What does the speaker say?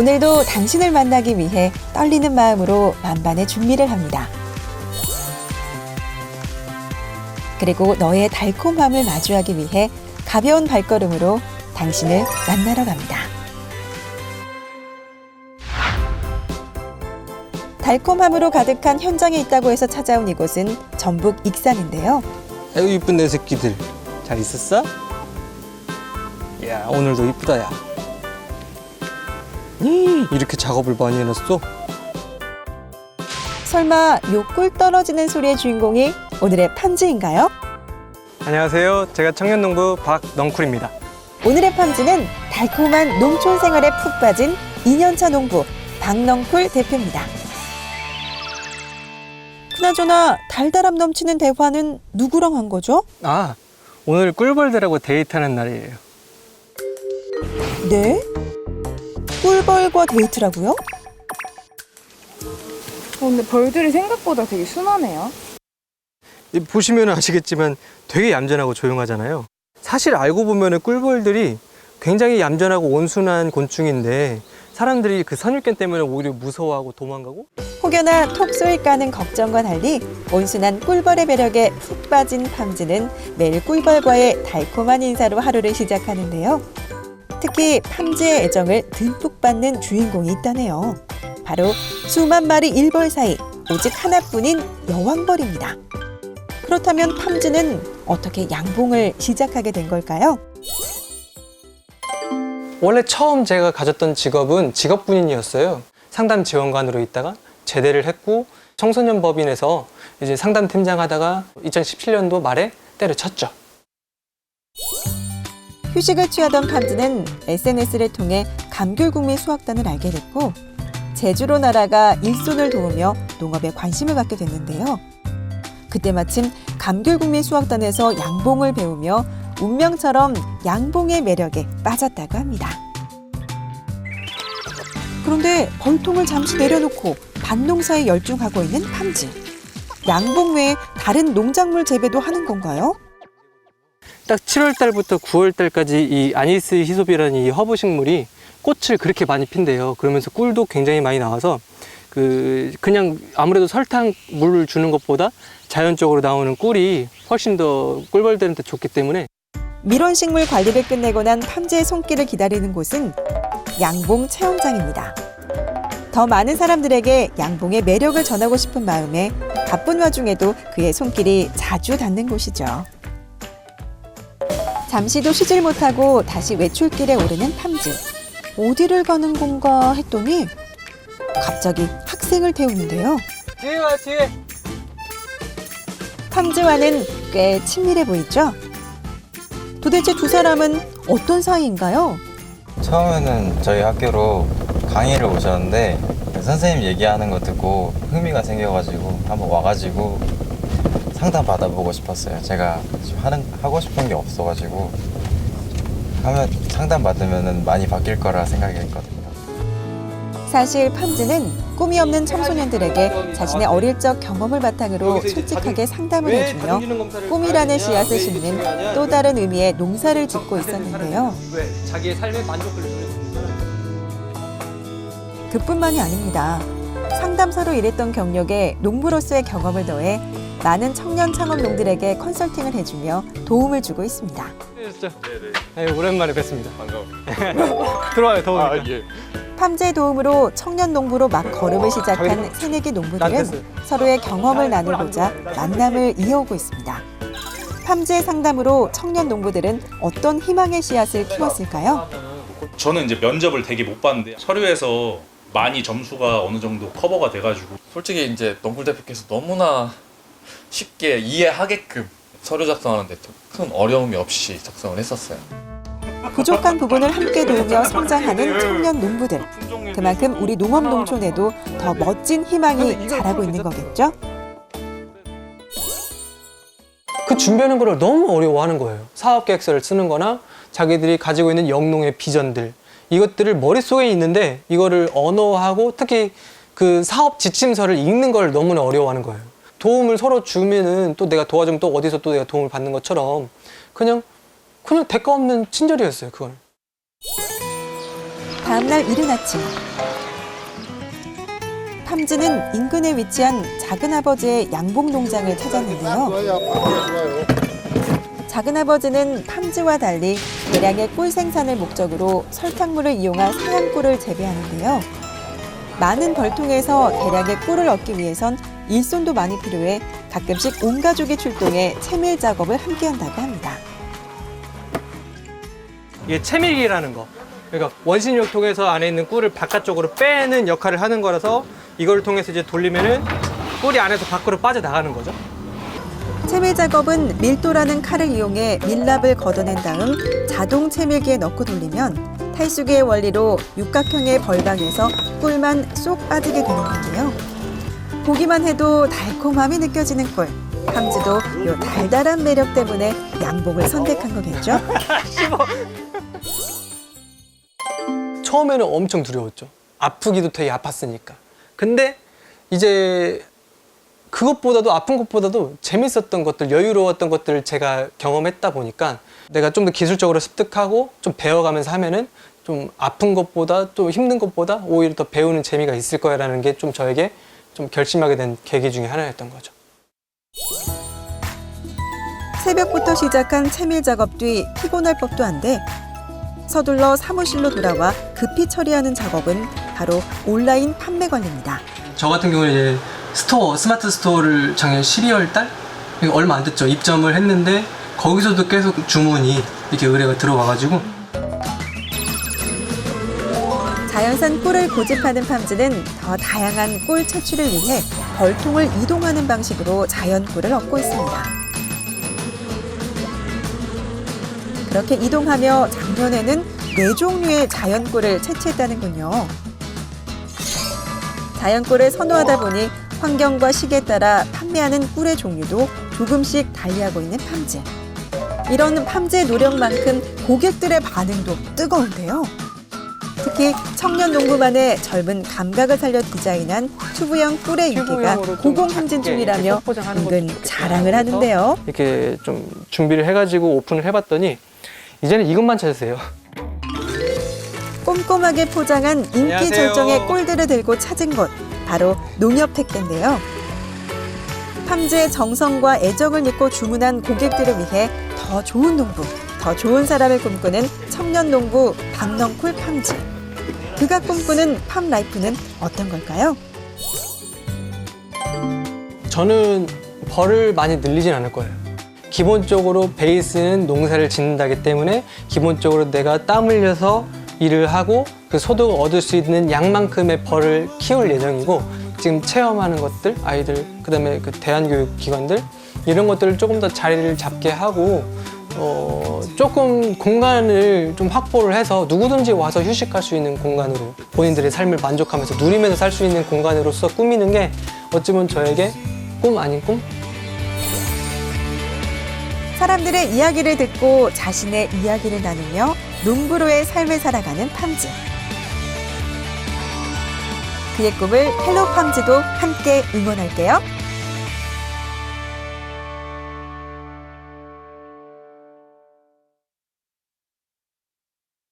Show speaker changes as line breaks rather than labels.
오늘도 당신을 만나기 위해 떨리는 마음으로 만반의 준비를 합니다. 그리고 너의 달콤함을 마주하기 위해 가벼운 발걸음으로 당신을 만나러 갑니다. 달콤함으로 가득한 현장에 있다고 해서 찾아온 이곳은 전북 익산인데요.
아이고 이쁜 내 새끼들 잘 있었어? 야 오늘도 이쁘다 야. 이렇게 작업을 많이 해놨어?
설마 요 꿀 떨어지는 소리의 주인공이 오늘의 팜즈인가요?
안녕하세요. 제가 청년농부 박넝쿨입니다.
오늘의 팜즈는 달콤한 농촌 생활에 푹 빠진 2년차 농부 박넝쿨 대표입니다. 그나저나 달달함 넘치는 대화는 누구랑 한 거죠?
아 오늘 꿀벌들하고 데이트하는 날이에요.
네? 꿀벌과 데이트라고요?
근데 벌들이 생각보다 되게 순하네요.
보시면 아시겠지만 되게 얌전하고 조용하잖아요. 사실 알고 보면 꿀벌들이 굉장히 얌전하고 온순한 곤충인데 사람들이 그 선입견 때문에 오히려 무서워하고 도망가고.
혹여나 톡 쏘일까는 걱정과 달리 온순한 꿀벌의 매력에 푹 빠진 팜즈는 매일 꿀벌과의 달콤한 인사로 하루를 시작하는데요. 특히 팜즈의 애정을 듬뿍 받는 주인공이 있다네요. 바로 수만 마리 일벌 사이 오직 하나뿐인 여왕벌입니다. 그렇다면 팜즈는 어떻게 양봉을 시작하게 된 걸까요?
원래 처음 제가 가졌던 직업은 직업군인이었어요. 상담 지원관으로 있다가 제대를 했고 청소년 법인에서 이제 상담팀장 하다가 2017년도 말에 때려쳤죠.
휴식을 취하던 팜즈는 SNS를 통해 감귤국민 수확단을 알게 됐고 제주로 날아가 일손을 도우며 농업에 관심을 갖게 됐는데요. 그때 마침 감귤국민 수확단에서 양봉을 배우며 운명처럼 양봉의 매력에 빠졌다고 합니다. 그런데 벌통을 잠시 내려놓고 밭농사에 열중하고 있는 팜즈. 양봉 외에 다른 농작물 재배도 하는 건가요?
딱 7월 달부터 9월 달까지 이 아니스 히소비라는 이 허브 식물이 꽃을 그렇게 많이 핀대요. 그러면서 꿀도 굉장히 많이 나와서 그냥 아무래도 설탕 물을 주는 것보다 자연적으로 나오는 꿀이 훨씬 더 꿀벌들한테 좋기 때문에.
밀원식물 관리를 끝내고 난 팜즈의 손길을 기다리는 곳은 양봉 체험장입니다. 더 많은 사람들에게 양봉의 매력을 전하고 싶은 마음에 바쁜 와중에도 그의 손길이 자주 닿는 곳이죠. 잠시도 쉬질 못하고 다시 외출길에 오르는 팜즈. 어디를 가는 건가 했더니 갑자기 학생을 태우는데요.
뒤에 와 뒤에.
팜즈와는 꽤 친밀해 보이죠? 도대체 두 사람은 어떤 사이인가요?
처음에는 저희 학교로 강의를 오셨는데 선생님 얘기하는 거 듣고 흥미가 생겨가지고 한번 와가지고 상담 받아보고 싶었어요. 제가 하고 싶은 게 없어가지고 하면 상담 받으면 많이 바뀔 거라 생각했거든요.
사실 팜즈는 꿈이 없는 청소년들에게 자신의 어릴 적 경험을 바탕으로 솔직하게 상담을 해주며 꿈이라는 씨앗을 심는 또 다른 의미의 농사를 짓고 있었는데요.
자기의 삶의 만족을
그뿐만이 아닙니다. 상담사로 일했던 경력에 농부로서의 경험을 더해 많은 청년 창업농들에게 컨설팅을 해주며 도움을 주고 있습니다.
네네. 오랜만에 뵙습니다. 반가워. 들어와요 더우니까.
팜즈의 도움으로 청년 농부로 막 걸음을 시작한 새내기 농부들은 서로의 경험을 나누고자 만남을 이어오고 있습니다. 팜즈의 상담으로 청년 농부들은 어떤 희망의 씨앗을 키웠을까요?
저는 이제 면접을 되게 못 봤는데 서류에서 많이 점수가 어느 정도 커버가 돼가지고
솔직히 이제 농쿨 대표께서 너무나 쉽게 이해하게끔 서류 작성하는데 큰 어려움이 없이 작성을 했었어요.
부족한 부분을 함께 도우며 성장하는 청년 농부들. 그만큼 우리 농업 농촌에도 더 멋진 희망이 자라고 있는 거겠죠?
그 준비하는 걸 너무 어려워하는 거예요. 사업 계획서를 쓰는 거나 자기들이 가지고 있는 영농의 비전들, 이것들을 머릿속에 있는데 이거를 언어하고 특히 그 사업 지침서를 읽는 걸 너무나 어려워하는 거예요. 도움을 서로 주면은 또 내가 도와주면 또 어디서 또 내가 도움을 받는 것처럼 그냥 대가 없는 친절이었어요, 그건.
다음 날 이른 아침 팜즈는 인근에 위치한 작은아버지의 양봉 농장을 찾았는데요. 작은아버지는 팜즈와 달리 대량의 꿀 생산을 목적으로 설탕물을 이용한 사양꿀을 재배하는데요. 많은 벌통에서 대량의 꿀을 얻기 위해선 일손도 많이 필요해 가끔씩 온 가족이 출동해 채밀 작업을 함께한다고 합니다.
이게 채밀기라는 거. 그러니까 원심력 통해서 안에 있는 꿀을 바깥쪽으로 빼는 역할을 하는 거라서 이걸 통해서 이제 돌리면은 꿀이 안에서 밖으로 빠져나가는 거죠.
채밀 작업은 밀도라는 칼을 이용해 밀랍을 걷어낸 다음 자동 채밀기에 넣고 돌리면 탈수기의 원리로 육각형의 벌방에서 꿀만 쏙 빠지게 되는 건데요. 보기만 해도 달콤함이 느껴지는 꿀. 팜즈도 요 달달한 매력 때문에 양봉을 선택한 거겠죠?
처음에는 엄청 두려웠죠. 아프기도 되게 아팠으니까. 근데 이제 그것보다도 아픈 것보다도 재밌었던 것들, 여유로웠던 것들을 제가 경험했다 보니까 내가 좀 더 기술적으로 습득하고 좀 배워가면서 하면은 좀 아픈 것보다 또 힘든 것보다 오히려 더 배우는 재미가 있을 거야라는 게 좀 저에게 좀 결심하게 된 계기 중에 하나였던 거죠.
새벽부터 시작한 채밀 작업 뒤 피곤할 법도 한데 서둘러 사무실로 돌아와 급히 처리하는 작업은 바로 온라인 판매 관리입니다.
저 같은 경우는 이제 스마트 스토어를 작년 12월 달? 얼마 안 됐죠. 입점을 했는데 거기서도 계속 주문이 이렇게 의뢰가 들어와가지고
자연산 꿀을 고집하는 팜즈는 더 다양한 꿀 채취를 위해 벌통을 이동하는 방식으로 자연 꿀을 얻고 있습니다. 그렇게 이동하며 작년에는 4종류의 자연 꿀을 채취했다는군요. 자연 꿀을 선호하다 보니 환경과 시기에 따라 판매하는 꿀의 종류도 조금씩 달리하고 있는 팜즈. 이런 팜즈의 노력만큼 고객들의 반응도 뜨거운데요. 특히 청년 농부만의 젊은 감각을 살려 디자인한 튜브형 꿀의 인기가 고공행진 중이라며 은근 자랑을 하는데요.
이렇게 좀 준비를 해가지고 오픈을 해봤더니 이제는 이것만 찾으세요.
꼼꼼하게 포장한 인기
안녕하세요.
절정의 꿀들을 들고 찾은 곳, 바로 농협 택배인데요. 팜즈의 정성과 애정을 믿고 주문한 고객들을 위해 더 좋은 농부, 더 좋은 사람을 꿈꾸는 청년 농부 박넝쿨 팜즈. 그가 꿈꾸는 팜라이프는 어떤 걸까요?
저는 벌을 많이 늘리진 않을 거예요. 기본적으로 베이스는 농사를 짓는다기 때문에 기본적으로 내가 땀 흘려서 일을 하고 그 소득을 얻을 수 있는 양만큼의 벌을 키울 예정이고 지금 체험하는 것들, 아이들, 그다음에 그 대안교육기관들 이런 것들을 조금 더 자리를 잡게 하고 조금 공간을 좀 확보를 해서 누구든지 와서 휴식할 수 있는 공간으로 본인들의 삶을 만족하면서 누리면서 살 수 있는 공간으로서 꾸미는 게 어찌 보면 저에게 꿈 아닌 꿈?
사람들의 이야기를 듣고 자신의 이야기를 나누며 농부로의 삶을 살아가는 팜즈. 그의 꿈을 헬로 팜즈도 함께 응원할게요.